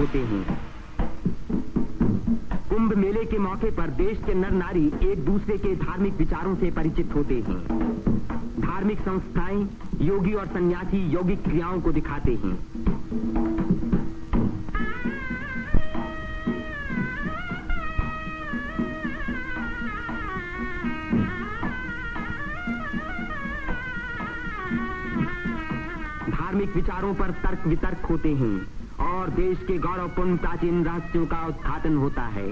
होते हैं। कुंभ मेले के मौके पर देश के नर नारी एक दूसरे के धार्मिक विचारों से परिचित होते हैं। धार्मिक संस्थाएं योगी और सन्यासी यौगिक क्रियाओं को दिखाते हैं। धार्मिक विचारों पर तर्क वितर्क होते हैं और देश के गौरवपूर्ण प्राचीन रहस्यों का उद्घाटन होता है।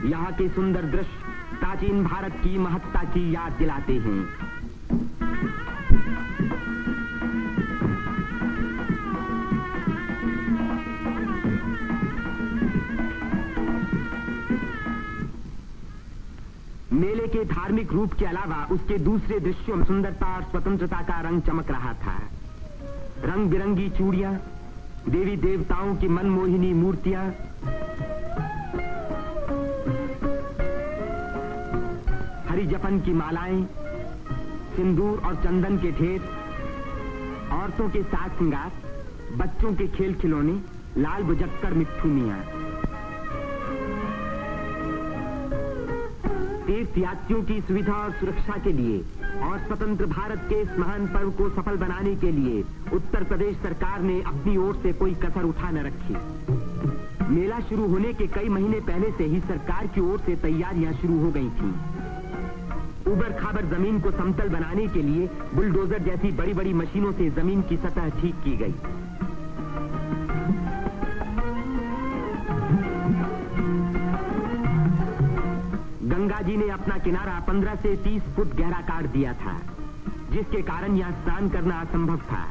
यहाँ के सुंदर दृश्य प्राचीन भारत की महत्ता की याद दिलाते हैं। मेले के धार्मिक रूप के अलावा उसके दूसरे दृश्यों में सुंदरता और स्वतंत्रता का रंग चमक रहा था। रंग बिरंगी चूड़ियां, देवी देवताओं की मनमोहिनी मूर्तियां, हरी जपन की मालाएं, सिंदूर और चंदन के ढेर, औरतों के साज श्रृंगार, बच्चों के खेल खिलौने, लाल बुझक्कर मिट्ठुनियां। तीर्थ यात्रियों की सुविधा और सुरक्षा के लिए और स्वतंत्र भारत के इस महान पर्व को सफल बनाने के लिए उत्तर प्रदेश सरकार ने अपनी ओर से कोई कसर उठा न रखी। मेला शुरू होने के कई महीने पहले से ही सरकार की ओर से तैयारियां शुरू हो गई थीं। उबड़ खाबड़ जमीन को समतल बनाने के लिए बुलडोजर जैसी बड़ी बड़ी मशीनों से जमीन की सतह ठीक की गई। गंगा जी ने अपना किनारा 15 से 30 फुट गहरा काट दिया था, जिसके कारण यहां स्नान करना असंभव था।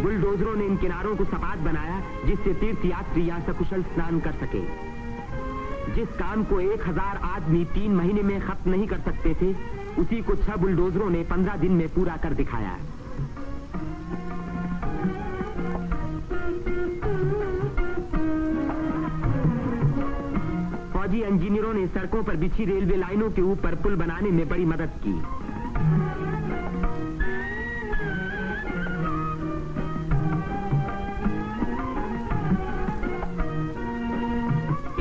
बुलडोजरों ने इन किनारों को सपाट बनाया, जिससे तीर्थ यात्री यहां सकुशल स्नान कर सके। जिस काम को 1000 आदमी 3 महीने में खत्म नहीं कर सकते थे, उसी को 6 बुलडोजरों ने 15 दिन में पूरा कर दिखाया। फौजी इंजीनियरों ने सड़कों पर बिछी रेलवे लाइनों के ऊपर पुल बनाने में बड़ी मदद की।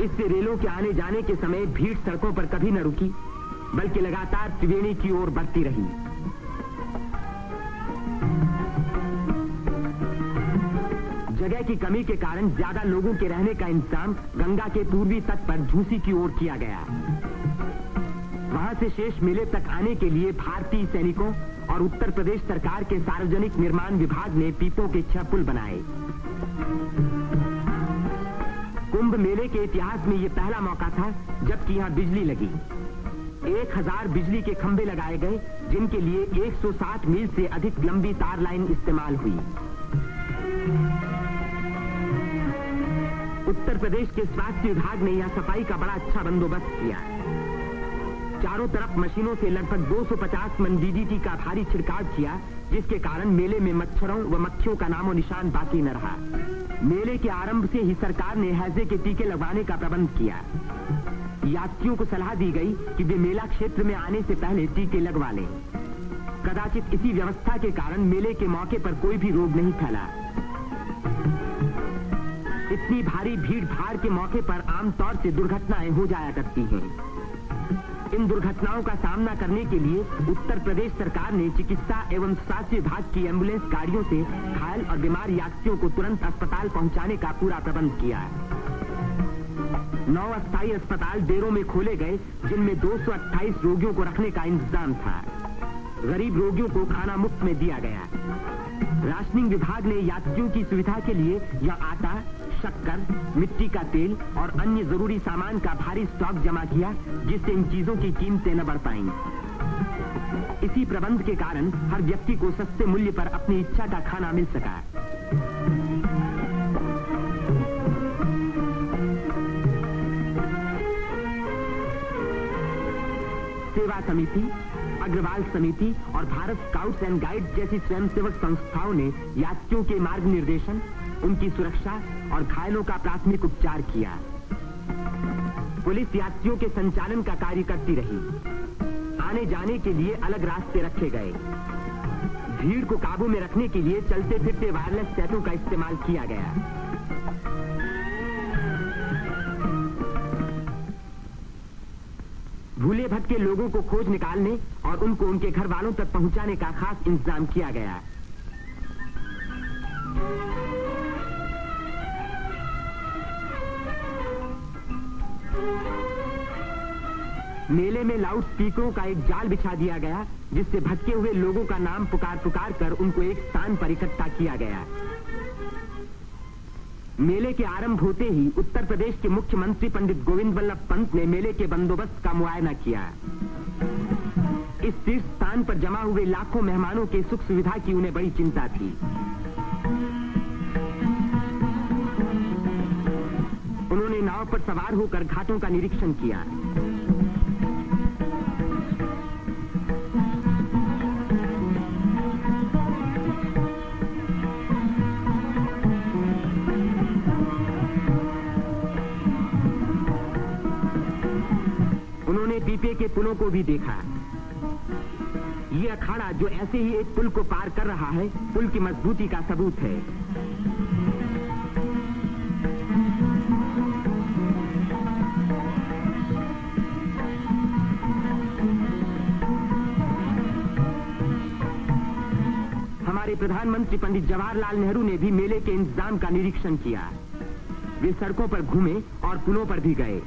इससे रेलों के आने जाने के समय भीड़ सड़कों पर कभी न रुकी, बल्कि लगातार त्रिवेणी की ओर बढ़ती रही। जगह की कमी के कारण ज्यादा लोगों के रहने का इंतजाम गंगा के पूर्वी तट पर झूसी की ओर किया गया। वहां से शेष मेले तक आने के लिए भारतीय सैनिकों और उत्तर प्रदेश सरकार के सार्वजनिक निर्माण विभाग ने पीपों के 6 पुल बनाए। कुंभ मेले के इतिहास में यह पहला मौका था जबकि यहां बिजली लगी। 1000 बिजली के खंभे लगाए गए, जिनके लिए 160 मील से अधिक लंबी तार लाइन इस्तेमाल हुई। उत्तर प्रदेश के स्वास्थ्य विभाग ने यहां सफाई का बड़ा अच्छा बंदोबस्त किया। चारों तरफ मशीनों से लगभग 250 मन डीडीटी का भारी छिड़काव किया, जिसके कारण मेले में मच्छरों व मक्खियों का नामो निशान बाकी न रहा। मेले के आरंभ से ही सरकार ने हैजे के टीके लगवाने का प्रबंध किया। यात्रियों को सलाह दी गई कि वे मेला क्षेत्र में आने से पहले टीके लगवा लें। कदाचित इसी व्यवस्था के कारण मेले के मौके पर कोई भी रोग नहीं फैला। इतनी भारी भीड़ भाड़ के मौके पर आमतौर से दुर्घटनाएं हो जाया करती हैं। इन दुर्घटनाओं का सामना करने के लिए उत्तर प्रदेश सरकार ने चिकित्सा एवं स्वास्थ्य विभाग की एम्बुलेंस गाड़ियों से घायल और बीमार यात्रियों को तुरंत अस्पताल पहुंचाने का पूरा प्रबंध किया। 9 अस्थायी अस्पताल डेरों में खोले गए, जिनमें 228 रोगियों को रखने का इंतजाम था। गरीब रोगियों को खाना मुफ्त में दिया गया। राशनिंग विभाग ने यात्रियों की सुविधा के लिए यहां आटा, शक्कर, मिट्टी का तेल और अन्य जरूरी सामान का भारी स्टॉक जमा किया, जिससे इन चीजों की कीमतें न बढ़ पाएं। इसी प्रबंध के कारण हर व्यक्ति को सस्ते मूल्य पर अपनी इच्छा का खाना मिल सका। सेवा समिति, अग्रवाल समिति और भारत स्काउट्स एंड गाइड्स जैसी स्वयंसेवक संस्थाओं ने यात्रियों के मार्ग निर्देशन, उनकी सुरक्षा और घायलों का प्राथमिक उपचार किया। पुलिस यात्रियों के संचालन का कार्य करती रही। आने जाने के लिए अलग रास्ते रखे गए। भीड़ को काबू में रखने के लिए चलते फिरते वायरलेस सेटों का इस्तेमाल किया गया। भूले भटके लोगों को खोज निकालने और उनको उनके घर वालों तक पहुंचाने का खास इंतजाम किया गया। मेले में लाउड स्पीकरों का एक जाल बिछा दिया गया, जिससे भटके हुए लोगों का नाम पुकार पुकार कर उनको एक स्थान पर इकट्ठा किया गया। मेले के आरंभ होते ही उत्तर प्रदेश के मुख्यमंत्री पंडित गोविंद वल्लभ पंत ने मेले के बंदोबस्त का मुआयना किया। इस तीर्थ स्थान पर जमा हुए लाखों मेहमानों के सुख सुविधा की उन्हें बड़ी चिंता थी। उन्होंने नाव पर सवार होकर घाटों का निरीक्षण किया। पीपे के पुलों को भी देखा। ये अखाड़ा जो ऐसे ही एक पुल को पार कर रहा है, पुल की मजबूती का सबूत है। हमारे प्रधानमंत्री पंडित जवाहरलाल नेहरू ने भी मेले के इंतजाम का निरीक्षण किया। वे सड़कों पर घूमे और पुलों पर भी गए।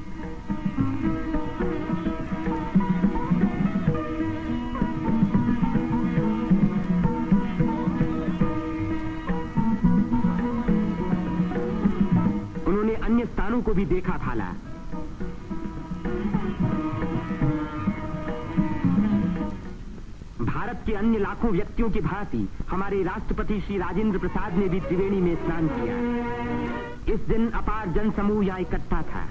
अन्य स्थानों को भी देखा भाला। भारत के अन्य लाखों व्यक्तियों की भांति हमारे राष्ट्रपति श्री राजेंद्र प्रसाद ने भी त्रिवेणी में स्नान किया। इस दिन अपार जनसमूह यहां इकट्ठा था।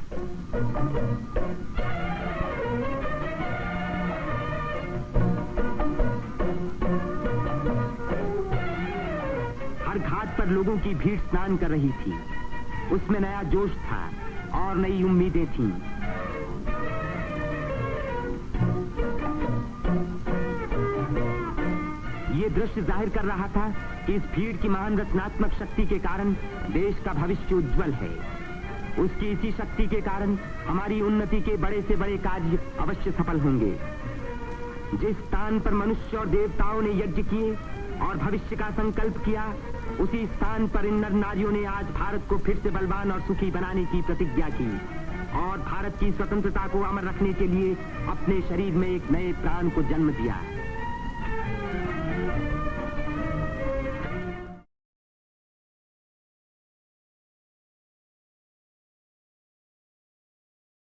हर घाट पर लोगों की भीड़ स्नान कर रही थी। उसमें नया जोश था और नई उम्मीदें थीं। ये दृश्य जाहिर कर रहा था कि इस भीड़ की महान रचनात्मक शक्ति के कारण देश का भविष्य उज्जवल है। उसकी इसी शक्ति के कारण हमारी उन्नति के बड़े से बड़े कार्य अवश्य सफल होंगे। जिस स्थान पर मनुष्य और देवताओं ने यज्ञ किए और भविष्य का संकल्प किया, उसी स्थान पर इन नर नारियों ने आज भारत को फिर से बलवान और सुखी बनाने की प्रतिज्ञा की और भारत की स्वतंत्रता को अमर रखने के लिए अपने शरीर में एक नए प्राण को जन्म दिया।